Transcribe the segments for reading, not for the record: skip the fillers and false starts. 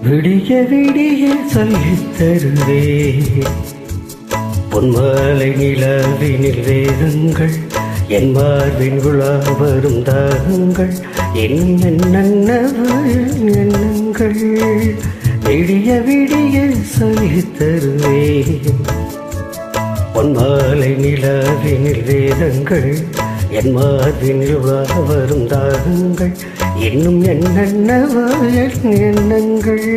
விடிய விடிய சொல்லித் தருவே பொன்மாலை நிலவினில் வேதங்கள் என் மார்பின் உலா வரும் தாகங்கள் எண்ணங்கள் விடிய விடிய சொல்லித் தருவே பொன்மாலை நிலவினில் வேதங்கள் என் மார்பின் உலா வரும் தாகங்கள் இன்னும் என்னென்னவோ எண்ணங்கள்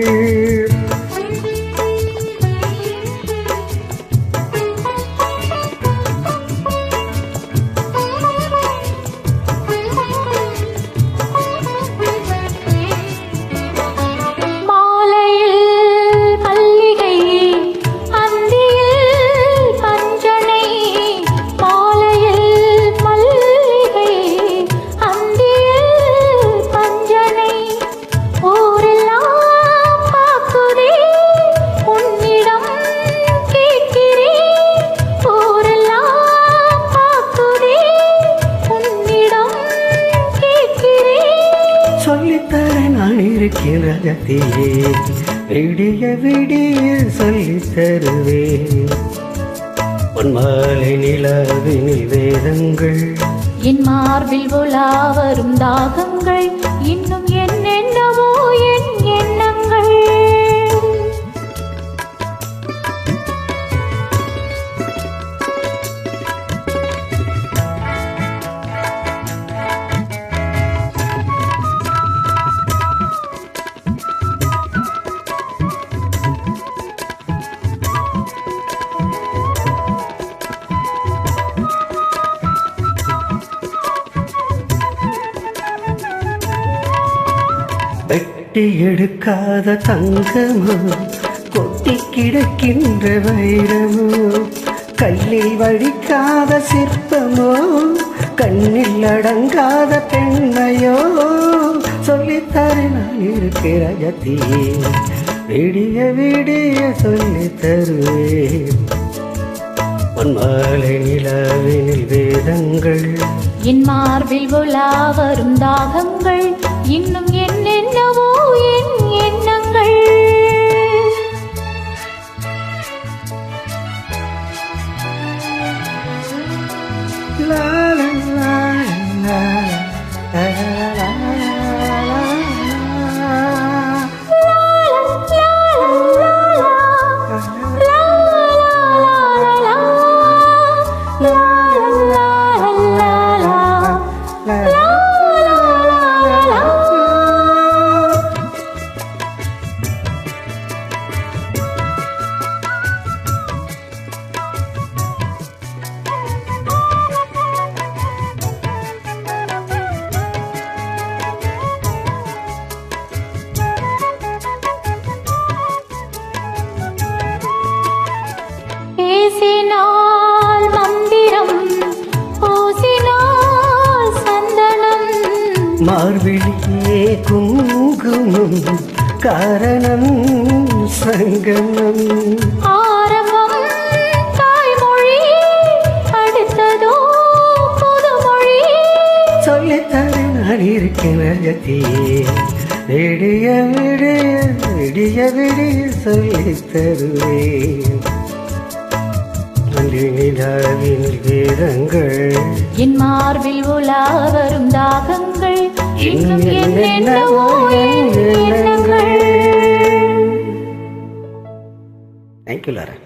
நான் இருக்கிற ரகத்திலே விடிய விடிய சொல்லித் தருவே பொன்மாலை நிலவினில் வேதங்கள் என் மார்பில் உலா வரும் தாகங்கள் இன்னும் என்னென்னவோ என் எண்ணங்கள் வெட்டி எடுக்காத தங்கமோ கொட்டி கிடக்கின்ற வைரமோ கல்லில் வடிக்காத சிற்பமோ கண்ணில் அடங்காத பெண்மையோ சொல்லித்தரு நான் இருக்கிற ரகத்திலே விடிய விடிய சொல்லித் தருவேன் பொன்மாலை நிலவினில் வேதங்கள் என் மார்பில் உலா வரும் தாகங்கள் இன்னும் என்னென்னவோ என் எண்ணங்கள் லா லா லா லா லா பேசினால் மந்திரம் பூசினால் சந்தனம் மார்பிலே குங்குமம் காரணம் சங்கமம் ஆரம்பம் தாய்மொழி அடுத்ததோ புதுமொழி சொல்லித்தரு நான் இருக்கிற ரகத்திலே விடிய விடிய விடிய விடிய சொல்லித் தருவேன் நிலவினில் வேதங்கள் என் மார்பில் உலா வரும் தாகங்கள் இன்னும் என்னென்னவோ எண்ணங்கள். Thank you Laura.